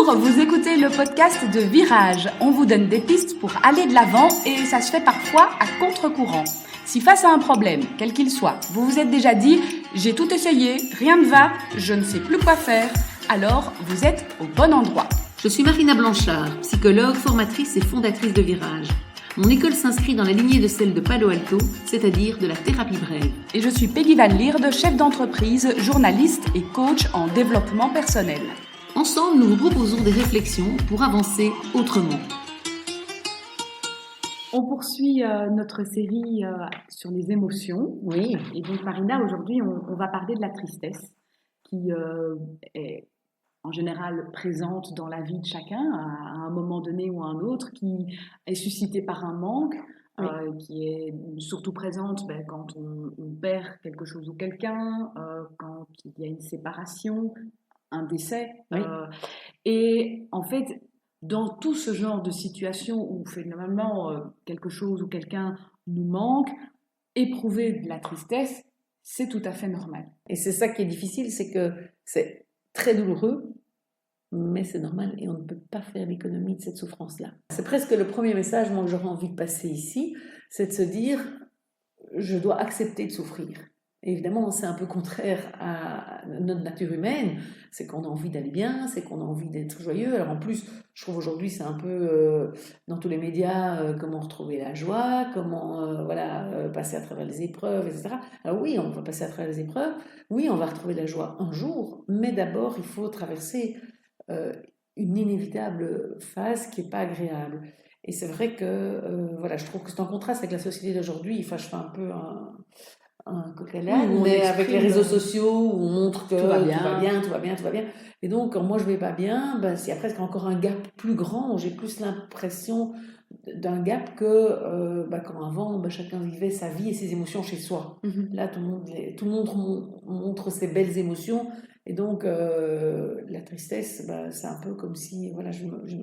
Bonjour, vous écoutez le podcast de Virage. On vous donne des pistes pour aller de l'avant et ça se fait parfois à contre-courant. Si face à un problème, quel qu'il soit, vous vous êtes déjà dit « j'ai tout essayé, rien ne va, je ne sais plus quoi faire », alors vous êtes au bon endroit. Je suis Marina Blanchard, psychologue, formatrice et fondatrice de Virage. Mon école s'inscrit dans la lignée de celle de Palo Alto, c'est-à-dire de la thérapie brève. Et je suis Peggy Van Lierde, chef d'entreprise, journaliste et coach en développement personnel. Ensemble, nous vous proposons des réflexions pour avancer autrement. On poursuit notre série sur les émotions. Oui. Et donc Marina, aujourd'hui, on va parler de la tristesse qui est en général présente dans la vie de chacun à un moment donné ou à un autre, qui est suscitée par un manque, qui est surtout présente quand on perd quelque chose ou quelqu'un, quand il y a une séparation, un décès. Oui. Et en fait, dans tout ce genre de situation où finalement quelque chose ou quelqu'un nous manque, éprouver de la tristesse, c'est tout à fait normal. Et c'est ça qui est difficile, c'est que c'est très douloureux, mais c'est normal et on ne peut pas faire l'économie de cette souffrance-là. C'est presque le premier message moi, que j'aurais envie de passer ici, c'est de se dire je dois accepter de souffrir. Et évidemment, c'est un peu contraire à notre nature humaine, c'est qu'on a envie d'aller bien, c'est qu'on a envie d'être joyeux. Alors en plus, je trouve aujourd'hui c'est un peu dans tous les médias comment retrouver la joie, comment passer à travers les épreuves, etc. Alors oui, on va passer à travers les épreuves, oui, on va retrouver la joie un jour, mais d'abord il faut traverser une inévitable phase qui n'est pas agréable. Et c'est vrai que je trouve que c'est en contraste avec la société d'aujourd'hui. Enfin, je fais un peu un coq à l'âne, mais avec les réseaux sociaux où on montre que tout va bien. Et donc, quand moi je vais pas bien, il y a presque encore un gap plus grand. J'ai plus l'impression d'un gap que quand avant, chacun vivait sa vie et ses émotions chez soi. Mm-hmm. Là, tout le monde montre ses belles émotions. Et donc, la tristesse, c'est un peu comme si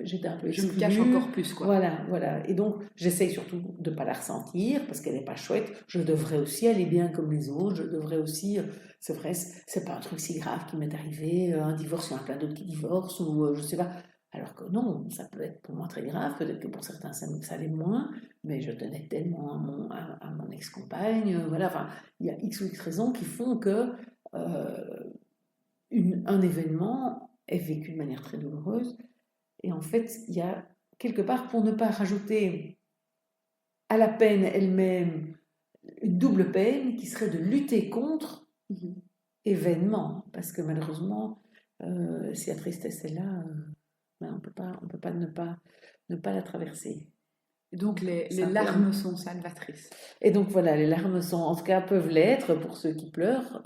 j'étais un peu exclue. Je me cache encore plus, quoi. Voilà. Et donc, j'essaye surtout de ne pas la ressentir parce qu'elle n'est pas chouette. Je devrais aussi aller bien comme les autres. Je devrais aussi... c'est vrai, c'est pas un truc si grave qui m'est arrivé. Un divorce, il y en a plein d'autres qui divorcent ou je sais pas. Alors que non, ça peut être pour moi très grave. Peut-être que pour certains, ça l'est moins. Mais je tenais tellement à mon ex-compagne. Il y a X ou X raisons qui font que... un événement est vécu de manière très douloureuse et en fait il y a quelque part, pour ne pas rajouter à la peine elle-même une double peine qui serait de lutter contre événement, parce que malheureusement si la tristesse est là, on peut pas ne pas la traverser. Et donc les larmes sont salvatrices. Et donc voilà, les larmes en tout cas peuvent l'être pour ceux qui pleurent.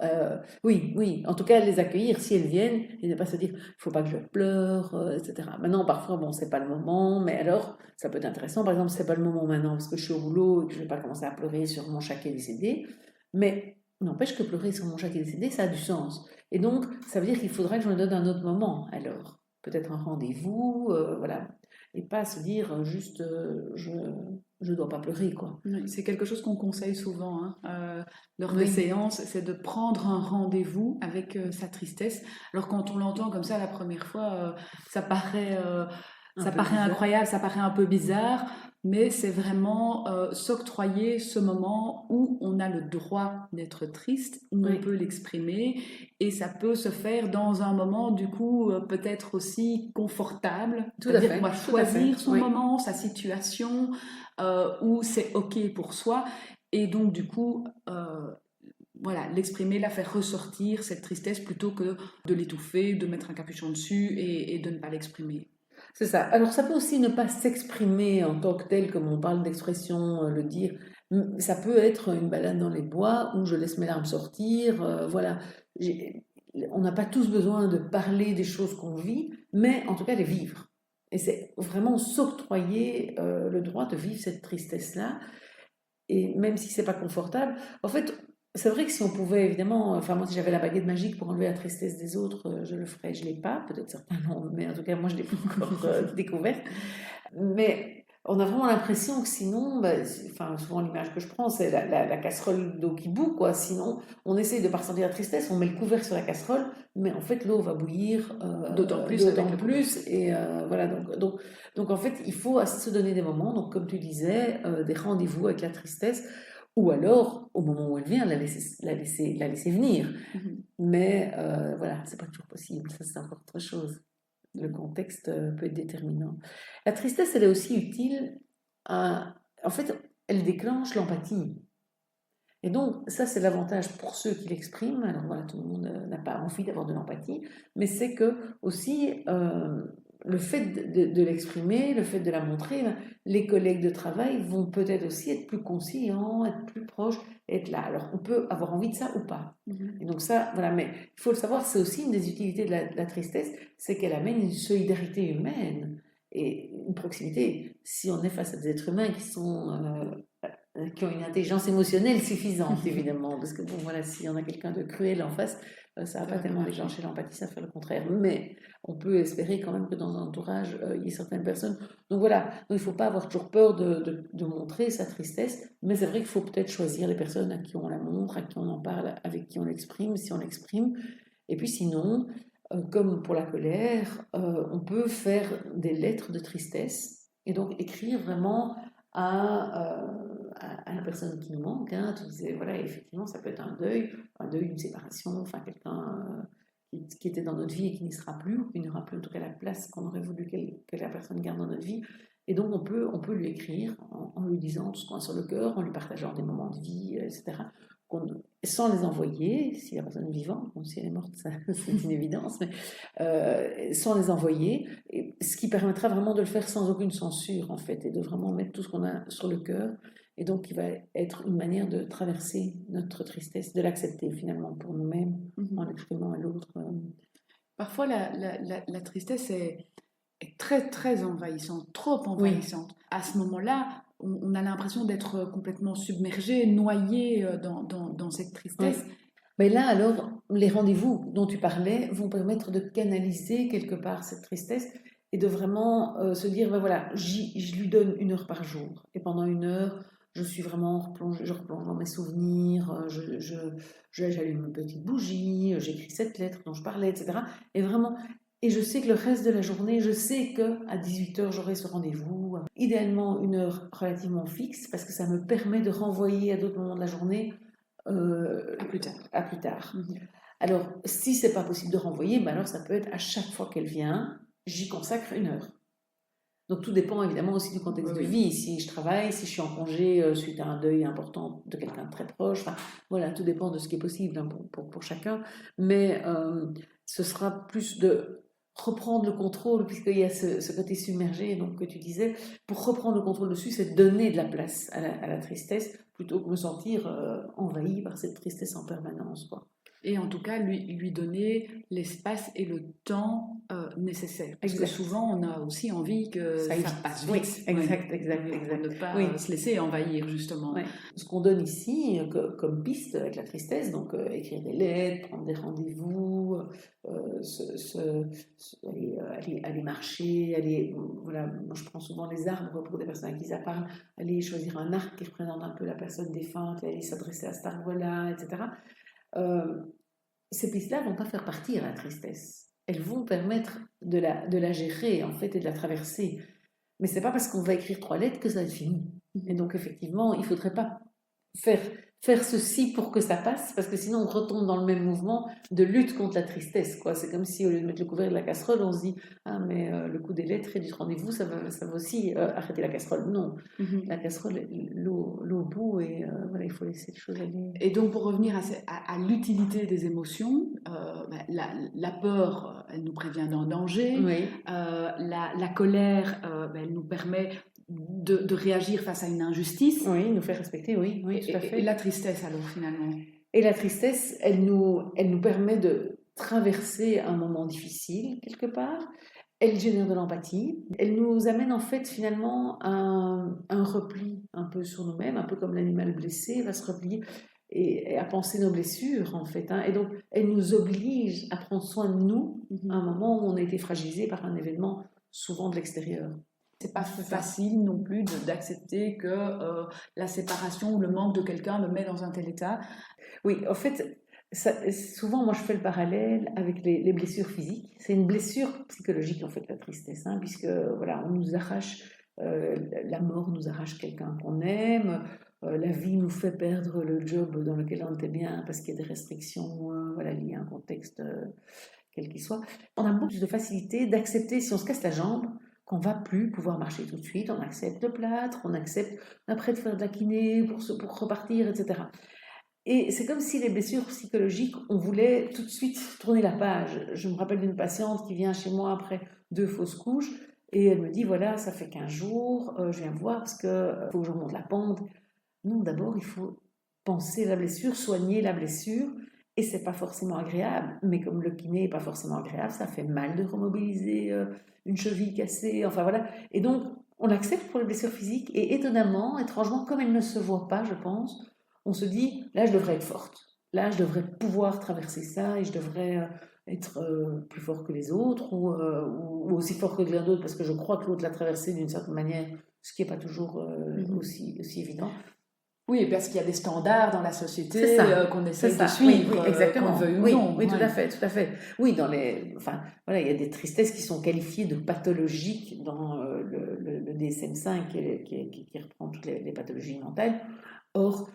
Oui, en tout cas les accueillir si elles viennent et ne pas se dire il faut pas que je pleure, etc. Maintenant parfois c'est pas le moment, mais alors ça peut être intéressant. Par exemple c'est pas le moment maintenant parce que je suis au boulot et que je vais pas commencer à pleurer sur mon chat qui est décédé, mais n'empêche que pleurer sur mon chat qui est décédé ça a du sens. Et donc ça veut dire qu'il faudra que je me donne un autre moment. Alors peut-être un rendez-vous, et pas se dire juste je dois pas pleurer, quoi. C'est quelque chose qu'on conseille souvent lors des séances, c'est de prendre un rendez-vous avec sa tristesse. Alors quand on l'entend comme ça la première fois, ça paraît incroyable, ça paraît un peu bizarre, mais c'est vraiment s'octroyer ce moment où on a le droit d'être triste, où on peut l'exprimer, et ça peut se faire dans un moment du coup peut-être aussi confortable. C'est-à-dire qu'on va choisir son moment, sa situation, où c'est ok pour soi, et donc du coup l'exprimer, la faire ressortir cette tristesse plutôt que de l'étouffer, de mettre un capuchon dessus et de ne pas l'exprimer. C'est ça. Alors ça peut aussi ne pas s'exprimer en tant que tel, comme on parle d'expression, le dire. Ça peut être une balade dans les bois où je laisse mes larmes sortir. On n'a pas tous besoin de parler des choses qu'on vit, mais en tout cas les vivre. Et c'est vraiment s'octroyer le droit de vivre cette tristesse-là. Et même si c'est pas confortable, en fait, c'est vrai que si on pouvait évidemment, moi si j'avais la baguette magique pour enlever la tristesse des autres, je le ferais, je l'ai pas, peut-être certains non, mais en tout cas moi je l'ai pas encore découverte. Mais on a vraiment l'impression que sinon, enfin, souvent l'image que je prends, c'est la casserole d'eau qui bout, quoi. Sinon, on essaye de partir la tristesse, on met le couvercle sur la casserole, mais en fait, l'eau va bouillir D'autant plus avec le plus. Et voilà, donc, en fait, il faut se donner des moments, donc comme tu disais, des rendez-vous avec la tristesse, ou alors, au moment où elle vient, la laisser venir. Mais voilà, c'est pas toujours possible, ça c'est encore autre chose. Le contexte peut être déterminant. La tristesse, elle est aussi utile en fait, elle déclenche l'empathie. Et donc, ça, c'est l'avantage pour ceux qui l'expriment. Alors voilà, tout le monde n'a pas envie d'avoir de l'empathie, mais c'est que aussi, le fait de l'exprimer, le fait de la montrer, les collègues de travail vont peut-être aussi être plus conscients, être plus proches, être là. Alors, on peut avoir envie de ça ou pas. Et donc ça, voilà, mais il faut le savoir, c'est aussi une des utilités de la tristesse, c'est qu'elle amène une solidarité humaine et une proximité. Si on est face à des êtres humains qui ont une intelligence émotionnelle suffisante, évidemment, parce que bon, voilà, s'il y en a quelqu'un de cruel en face, ça va pas tellement déclencher l'empathie, ça fait le contraire. Mais on peut espérer quand même que dans un entourage, il y ait certaines personnes. Donc voilà, donc, il ne faut pas avoir toujours peur de montrer sa tristesse, mais c'est vrai qu'il faut peut-être choisir les personnes à qui on la montre, à qui on en parle, avec qui on l'exprime, si on l'exprime. Et puis sinon, comme pour la colère, on peut faire des lettres de tristesse et donc écrire vraiment à la personne qui nous manque. Hein. Tu disais, voilà, effectivement, ça peut être un deuil, une séparation, enfin quelqu'un qui était dans notre vie et qui n'y sera plus, ou qui n'aura plus en tout cas la place qu'on aurait voulu que la personne garde dans notre vie. Et donc on peut lui écrire en lui disant tout ce qu'on a sur le cœur, en lui partageant des moments de vie, etc. Sans les envoyer, si la personne est vivante, bon, si elle est morte, c'est une évidence, mais sans les envoyer, ce qui permettra vraiment de le faire sans aucune censure, en fait, et de vraiment mettre tout ce qu'on a sur le cœur, et donc qui va être une manière de traverser notre tristesse, de l'accepter finalement pour nous-mêmes, en l'exprimant à l'autre. Parfois, la tristesse est très, très envahissante, trop envahissante. Oui. À ce moment-là, on a l'impression d'être complètement submergé, noyé dans cette tristesse. Oui. Mais là, alors, les rendez-vous dont tu parlais vont permettre de canaliser quelque part cette tristesse et de vraiment se dire, ben voilà, je lui donne 1 heure par jour. Et pendant 1 heure, je suis vraiment je replonge dans mes souvenirs, j'allume une petite bougie, j'écris cette lettre dont je parlais, etc. Et vraiment... Et je sais que le reste de la journée, je sais qu'à 18h, j'aurai ce rendez-vous. Idéalement, 1 heure relativement fixe, parce que ça me permet de renvoyer à d'autres moments de la journée à plus tard. À plus tard. Alors, si c'est pas possible de renvoyer, ben alors ça peut être à chaque fois qu'elle vient, j'y consacre 1 heure. Donc tout dépend évidemment aussi du contexte de vie. Si je travaille, si je suis en congé suite à un deuil important de quelqu'un de très proche, enfin, voilà, tout dépend de ce qui est possible hein, pour chacun. Mais ce sera plus de reprendre le contrôle, puisqu'il y a ce côté submergé donc, que tu disais. Pour reprendre le contrôle dessus, c'est donner de la place à la tristesse, plutôt que me sentir envahi par cette tristesse en permanence, quoi. Et en tout cas, lui donner l'espace et le temps nécessaire. Parce que souvent, on a aussi envie que ça passe vite. Oui, exact. Pour ne pas se laisser envahir, justement. Oui. Ce qu'on donne ici comme piste avec la tristesse, donc écrire des lettres, prendre des rendez-vous, aller marcher, voilà, moi je prends souvent les arbres pour des personnes à qui ça parle, aller choisir un arbre qui représente un peu la personne défunte, aller s'adresser à cet arbre-là, etc. Ces pistes-là ne vont pas faire partir la tristesse. Elles vont permettre de la gérer, en fait, et de la traverser. Mais ce n'est pas parce qu'on va écrire 3 lettres que ça va être fini. Et donc, effectivement, il ne faudrait pas faire ceci pour que ça passe, parce que sinon, on retombe dans le même mouvement de lutte contre la tristesse, quoi. C'est comme si, au lieu de mettre le couvercle de la casserole, on se dit « Ah, mais le coup des lettres et du rendez-vous, ça va aussi arrêter la casserole. » Non, la casserole, l'eau au bout, et voilà, il faut laisser les choses aller. Et donc, pour revenir à l'utilité des émotions, la peur, elle nous prévient d'un danger. Oui. La colère, elle nous permet de réagir face à une injustice. Oui, nous faire respecter, oui, tout à fait. Et la tristesse, alors, finalement? Et la tristesse, elle nous permet de traverser un moment difficile, quelque part. Elle génère de l'empathie. Elle nous amène, en fait, finalement, à un repli un peu sur nous-mêmes, un peu comme l'animal blessé va se replier et à penser nos blessures, en fait. Hein. Et donc, elle nous oblige à prendre soin de nous à un moment où on a été fragilisé par un événement, souvent de l'extérieur. C'est pas facile non plus d'accepter que la séparation ou le manque de quelqu'un me met dans un tel état. Oui, en fait, souvent, moi, je fais le parallèle avec les blessures physiques. C'est une blessure psychologique, en fait, la tristesse, hein, puisque, voilà, on nous arrache, la mort nous arrache quelqu'un qu'on aime, la vie nous fait perdre le job dans lequel on était bien parce qu'il y a des restrictions, voilà, liées à un contexte, quel qu'il soit. On a beaucoup plus de facilité d'accepter, si on se casse la jambe, qu'on va plus pouvoir marcher tout de suite. On accepte le plâtre, on accepte après de faire de la kiné pour repartir, etc. Et c'est comme si les blessures psychologiques, on voulait tout de suite tourner la page. Je me rappelle d'une patiente qui vient chez moi après 2 fausses couches et elle me dit, voilà, ça fait 15 jours, je viens voir parce qu'il faut que je remonte la pente. Non, d'abord, il faut penser la blessure, soigner la blessure, et c'est pas forcément agréable. Mais comme le kiné n'est pas forcément agréable, ça fait mal de remobiliser une cheville cassée, enfin voilà. Et donc, on l'accepte pour les blessures physiques, et étonnamment, étrangement, comme elles ne se voient pas, je pense, on se dit, là, je devrais être forte. Là, je devrais pouvoir traverser ça, et je devrais être plus fort que les autres, ou aussi fort que l'un d'autre, parce que je crois que l'autre l'a traversé d'une certaine manière, ce qui n'est pas toujours aussi évident. Oui, parce qu'il y a des standards dans la société qu'on essaie de suivre, oui, exactement. qu'on veuille ou non. Oui, tout à fait. Oui, enfin, voilà, il y a des tristesses qui sont qualifiées de pathologiques dans le DSM-5 qui reprend toutes les pathologies mentales. Or,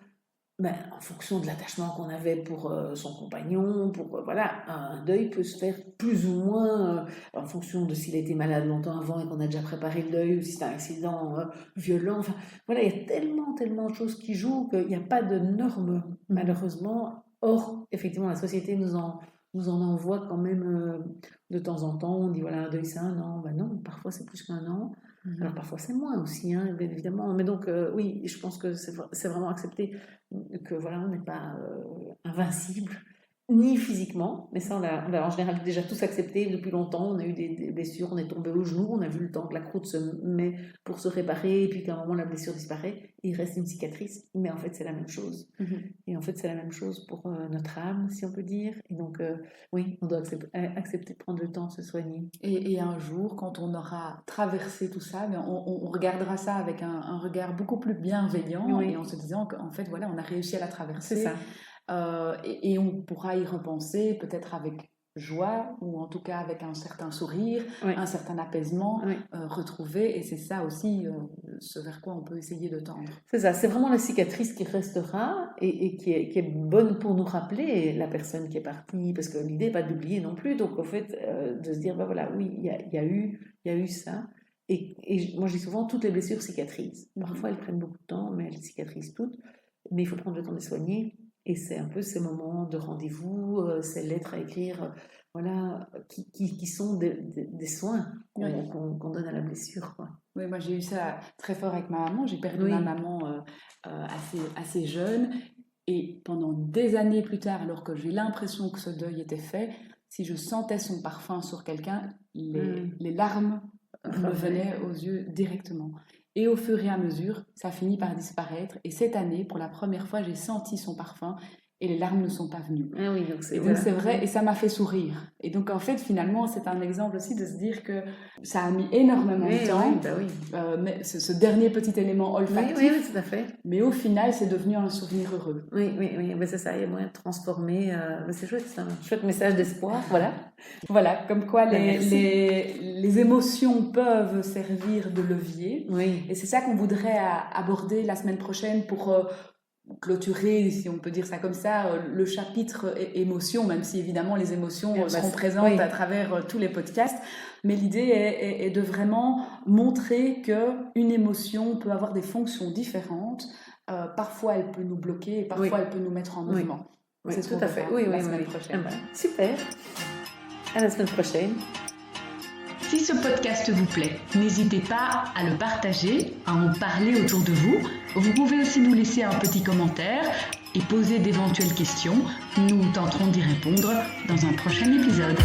en fonction de l'attachement qu'on avait pour son compagnon, voilà, un deuil peut se faire plus ou moins en fonction de s'il a été malade longtemps avant et qu'on a déjà préparé le deuil, ou si c'est un accident violent. Enfin, voilà, il y a tellement de choses qui jouent qu'il n'y a pas de normes, malheureusement. Or, effectivement, la société nous en envoie quand même de temps en temps. On dit, voilà, un deuil c'est 1 an. Non, parfois c'est plus qu'1 an. Alors parfois c'est moins aussi, hein, bien évidemment. Mais donc oui, je pense que c'est vraiment accepter que voilà, on n'est pas invincible, ni physiquement, mais ça on l'a en général déjà tous accepté depuis longtemps. On a eu des blessures, on est tombé au genou, on a vu le temps que la croûte se met pour se réparer, et puis qu'à un moment la blessure disparaît, il reste une cicatrice, mais en fait c'est la même chose. Et en fait c'est la même chose pour notre âme, si on peut dire. Et donc oui, on doit accepter de prendre le temps de se soigner. Et un jour, quand on aura traversé tout ça, on regardera ça avec un regard beaucoup plus bienveillant, et en se disant qu'en fait voilà, on a réussi à la traverser. C'est ça. Et on pourra y repenser peut-être avec joie, ou en tout cas avec un certain sourire, un certain apaisement retrouvé, et c'est ça aussi ce vers quoi on peut essayer de tendre. C'est ça, c'est vraiment la cicatrice qui restera et qui est bonne pour nous rappeler la personne qui est partie, parce que l'idée n'est pas d'oublier non plus, donc en fait de se dire, voilà, oui, il y a eu ça, et moi je dis souvent, toutes les blessures cicatrisent. Parfois elles prennent beaucoup de temps, mais elles cicatrisent toutes, mais il faut prendre le temps de les soigner. Et c'est un peu ces moments de rendez-vous, ces lettres à écrire, voilà, qui sont des soins qu'on donne à la blessure, quoi. Oui, moi j'ai eu ça très fort avec ma maman. J'ai perdu ma maman assez jeune. Et pendant des années plus tard, alors que j'ai l'impression que ce deuil était fait, si je sentais son parfum sur quelqu'un, les larmes me venaient aux yeux directement. Et au fur et à mesure, ça finit par disparaître. Et cette année, pour la première fois, j'ai senti son parfum et les larmes ne sont pas venues. Ah oui, donc c'est vrai, et ça m'a fait sourire. Et donc en fait, finalement, c'est un exemple aussi de se dire que ça a mis énormément de temps, mais ce dernier petit élément olfactif. Oui, tout à fait. Mais au final, c'est devenu un souvenir heureux. Oui, mais c'est ça, il y a moyen de transformer. C'est chouette, c'est un chouette message d'espoir, voilà. Voilà, comme quoi les émotions peuvent servir de levier. Oui. Et c'est ça qu'on voudrait aborder la semaine prochaine pour clôturer, si on peut dire ça comme ça, le chapitre émotions, même si évidemment les émotions seront présentes à travers tous les podcasts. Mais l'idée est de vraiment montrer qu'une émotion peut avoir des fonctions différentes. Parfois, elle peut nous bloquer, et parfois, elle peut nous mettre en mouvement. Oui, c'est tout à fait. La semaine prochaine. Super. À la semaine prochaine. Si ce podcast vous plaît, n'hésitez pas à le partager, à en parler autour de vous. Vous pouvez aussi nous laisser un petit commentaire et poser d'éventuelles questions. Nous tenterons d'y répondre dans un prochain épisode.